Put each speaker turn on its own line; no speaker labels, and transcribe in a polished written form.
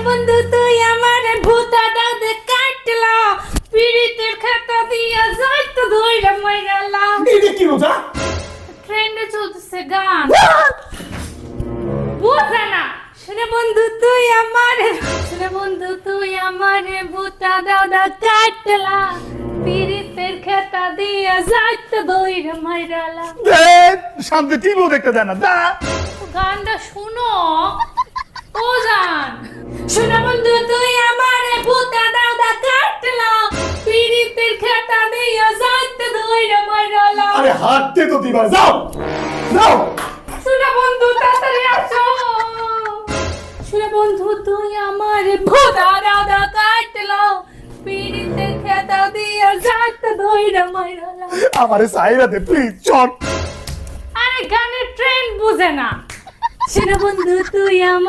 বন্ধু তুই আমার ভূতা দাদে কাটলা পিড়িতের খাতা দিয়া যাইতো ধইরা মাইরালা
এটা কি রোজা?
ট্রেন্ডে চলতেছে গান বুঝা না শুনে বন্ধু তুই আমার ভূতা দাদা কাটলা পিড়িতের খাতা দিয়া যাইতো ধইরা মাইরালা
শান্তি টিভিও দেখতে দেয় না দা।
গানটা শুনো ও জান শুনে বন্ধু তুই আমার ভূতা দাদা কাটলা পিড়িতের খাতা দিয়া যাইতো ধইরা মাইরালা
আরে হাঁটতে তো দিবা, যাও যাও।
শুনে বন্ধু তাড়াতাড়ি আসো শুনে বন্ধু তুই আমার ভূতা দাদা কাটলা পিড়িতের খাতা দিয়া যাইতো ধইরা মাইরালা
আমারে সাইরা দে প্লিজ, চল।
আরে গানের ট্রেন্ড বুঝে না শুনে বন্ধু তুই আমার